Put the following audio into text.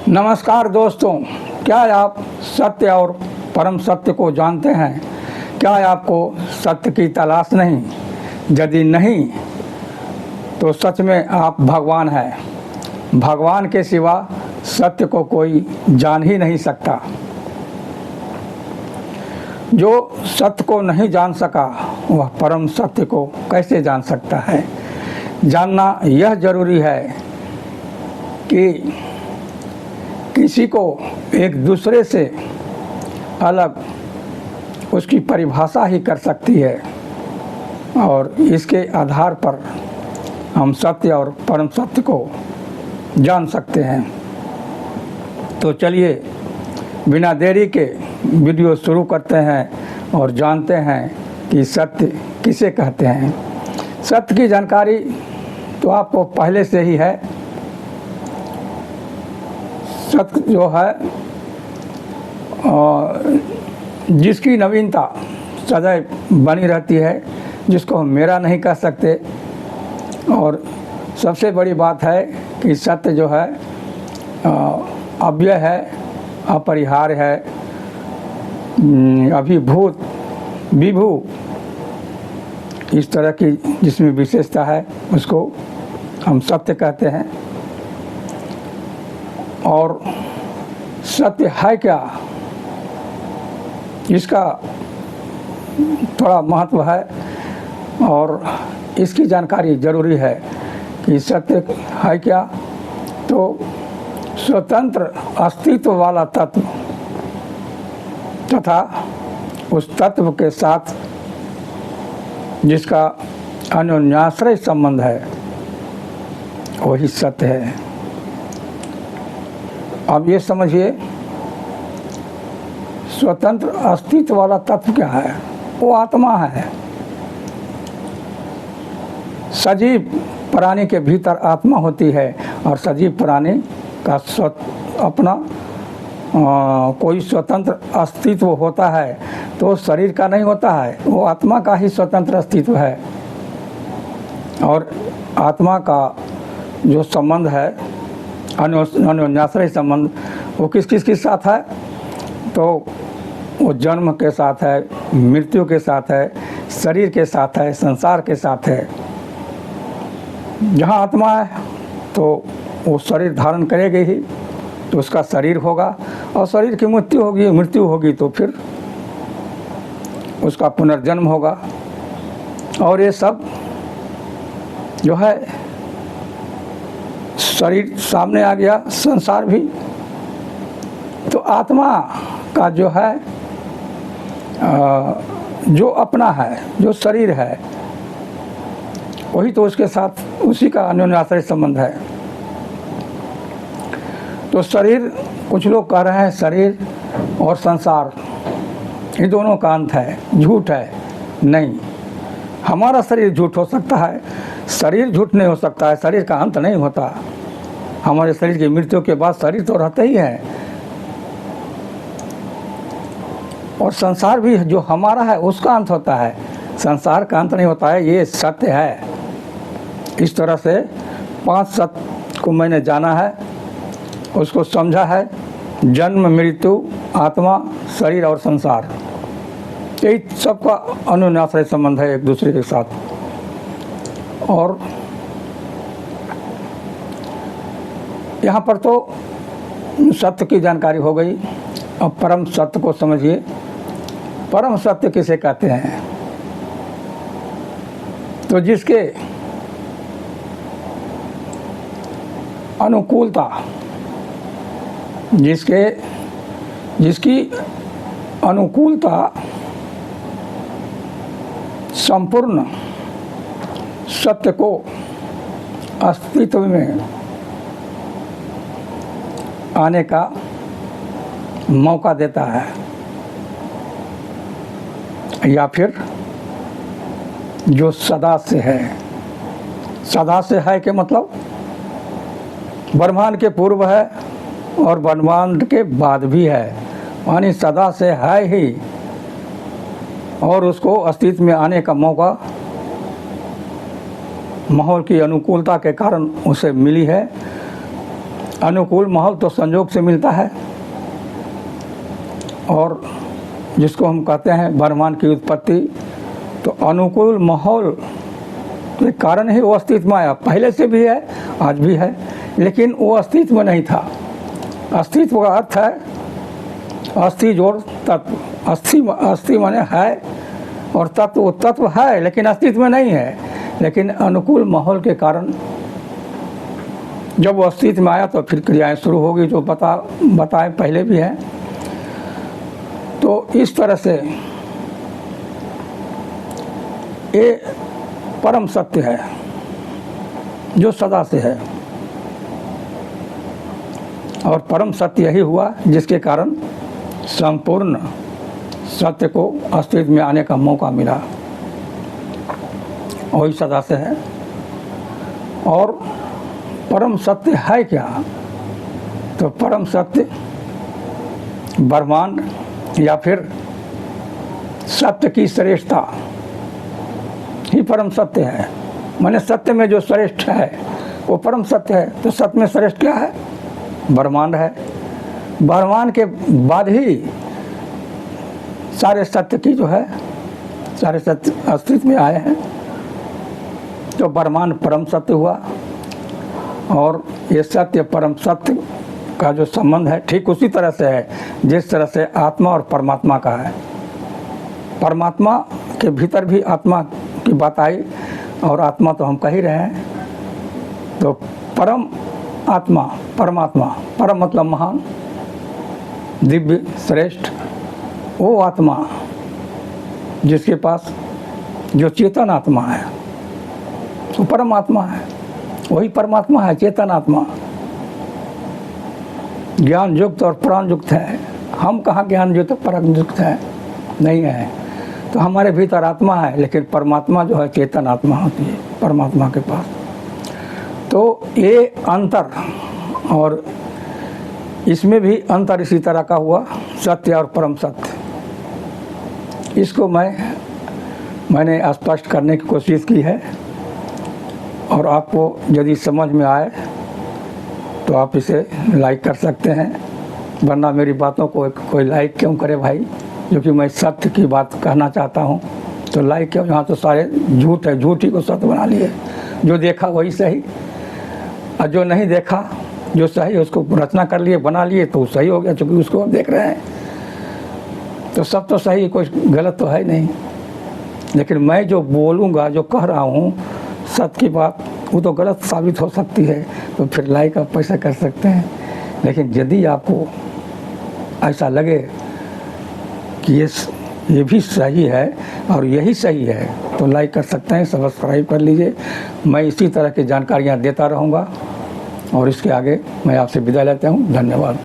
नमस्कार दोस्तों, क्या आप सत्य और परम सत्य को जानते हैं? क्या आपको सत्य की तलाश नहीं? यदि नहीं तो सच में आप भगवान हैं। भगवान के सिवा सत्य को कोई जान ही नहीं सकता। जो सत्य को नहीं जान सका वह परम सत्य को कैसे जान सकता है? जानना यह जरूरी है कि किसी को एक दूसरे से अलग उसकी परिभाषा ही कर सकती है और इसके आधार पर हम सत्य और परम सत्य को जान सकते हैं। तो चलिए बिना देरी के वीडियो शुरू करते हैं और जानते हैं कि सत्य किसे कहते हैं। सत्य की जानकारी तो आपको पहले से ही है। सत्य जो है जिसकी नवीनता सदैव बनी रहती है, जिसको हम मेरा नहीं कह सकते। और सबसे बड़ी बात है कि सत्य जो है अव्यय है, अपरिहार्य है, अभिभूत, विभू, इस तरह की जिसमें विशेषता है उसको हम सत्य कहते हैं। और सत्य है क्या, इसका थोड़ा महत्व है और इसकी जानकारी जरूरी है कि सत्य है क्या। तो स्वतंत्र अस्तित्व वाला तत्व तथा उस तत्व के साथ जिसका अन्योन्याश्रय संबंध है वही सत्य है। अब ये समझिए, स्वतंत्र अस्तित्व वाला तत्व क्या है? वो आत्मा है। सजीव प्राणी के भीतर आत्मा होती है और सजीव प्राणी का अपना कोई स्वतंत्र अस्तित्व होता है तो शरीर का नहीं होता है, वो आत्मा का ही स्वतंत्र अस्तित्व है। और आत्मा का जो संबंध है अन्योन्याश्रय संबंध, वो किस किस के साथ है? तो वो जन्म के साथ है, मृत्यु के साथ है, शरीर के साथ है, संसार के साथ है। जहाँ आत्मा है तो वो शरीर धारण करेगी ही, तो उसका शरीर होगा और शरीर की मृत्यु होगी तो फिर उसका पुनर्जन्म होगा। और ये सब जो है, शरीर सामने आ गया, संसार भी। तो आत्मा का जो है जो अपना है, जो शरीर है, वही तो उसके साथ उसी का अन्योन्याश्रय संबंध है। तो शरीर, कुछ लोग कह रहे हैं शरीर और संसार ये दोनों का अंत है, झूठ है। नहीं, हमारा शरीर झूठ हो सकता है, शरीर झूठ नहीं हो सकता है। शरीर का अंत नहीं होता। हमारे शरीर की मृत्यु के बाद शरीर तो रहता ही है। और संसार भी जो हमारा है उसका अंत होता है, संसार का अंत नहीं होता है। ये सत्य है। इस तरह से 5 सत्य को मैंने जाना है, उसको समझा है। जन्म, मृत्यु, आत्मा, शरीर और संसार, यही सबका अन्योन्याश्रय संबंध है एक दूसरे के साथ। और यहाँ पर तो सत्य की जानकारी हो गई। अब परम सत्य को समझिए। परम सत्य किसे कहते हैं? तो जिसके अनुकूलता, जिसकी अनुकूलता संपूर्ण सत्य को अस्तित्व में आने का मौका देता है, या फिर जो सदा से है। सदा से है के मतलब ब्रह्मांड के पूर्व है और ब्रह्मांड के बाद भी है, यानी सदा से है ही। और उसको अस्तित्व में आने का मौका माहौल की अनुकूलता के कारण उसे मिली है। अनुकूल माहौल तो संयोग से मिलता है, और जिसको हम कहते हैं ब्रह्मांड की उत्पत्ति, तो अनुकूल माहौल के कारण ही वो अस्तित्व में आया। पहले से भी है, आज भी है, लेकिन वो अस्तित्व में नहीं था। अस्तित्व का अर्थ है अस्थि जोड़ तत्व। अस्थि माने है, और तत्व वो तत्व है लेकिन अस्तित्व में नहीं है। लेकिन अनुकूल माहौल के कारण जब वो अस्तित्व में आया तो फिर क्रियाएं शुरू होगी, जो बताए पहले भी है। तो इस तरह से ये परम सत्य है जो सदा से है, और परम सत्य यही हुआ जिसके कारण संपूर्ण सत्य को अस्तित्व में आने का मौका मिला। वही सदा से है। और परम सत्य है क्या? तो परम सत्य ब्रह्मांड या फिर सत्य की श्रेष्ठता ही परम सत्य है। माने सत्य में जो श्रेष्ठ है वो परम सत्य है। तो सत्य में श्रेष्ठ क्या है? ब्रह्मांड है। ब्रह्मांड के बाद ही सारे सत्य की जो है, सारे सत्य अस्तित्व में आए हैं। तो ब्रह्मांड परम सत्य हुआ, और ये सत्य परम सत्य का जो संबंध है ठीक उसी तरह से है जिस तरह से आत्मा और परमात्मा का है। परमात्मा के भीतर भी आत्मा की बात आई, और आत्मा तो हम कह ही रहे हैं। तो परम आत्मा, परमात्मा, परम मतलब महान, दिव्य, श्रेष्ठ, वो आत्मा जिसके पास जो चेतन आत्मा है वो परमात्मा है। वही परमात्मा है, चेतन आत्मा, ज्ञान युक्त और प्राण युक्त है। हम कहाँ ज्ञान युक्त प्राण युक्त है? नहीं है। तो हमारे भीतर आत्मा है, लेकिन परमात्मा जो है चेतन आत्मा होती है परमात्मा के पास। तो ये अंतर, और इसमें भी अंतर इसी तरह का हुआ, सत्य और परम सत्य। इसको मैंने स्पष्ट करने की कोशिश की है, और आपको यदि समझ में आए तो आप इसे लाइक कर सकते हैं, वरना मेरी बातों को कोई लाइक क्यों करे भाई? क्योंकि मैं सत्य की बात कहना चाहता हूँ, तो लाइक क्यों? यहाँ तो सारे झूठ है, झूठ ही को सत्य बना लिए। जो देखा वही सही, और जो नहीं देखा, जो सही उसको रचना कर लिए, बना लिए, तो सही हो गया, क्योंकि उसको अब देख रहे हैं। तो सब तो सही, कोई गलत तो है नहीं। लेकिन मैं जो बोलूँगा, जो कह रहा हूँ सत्य की बात, वो तो गलत साबित हो सकती है। तो फिर लाइक आप पैसा कर सकते हैं। लेकिन यदि आपको ऐसा लगे कि ये भी सही है और यही सही है, तो लाइक कर सकते हैं, सब्सक्राइब कर लीजिए। मैं इसी तरह की जानकारियाँ देता रहूँगा, और इसके आगे मैं आपसे विदा लेता हूँ। धन्यवाद।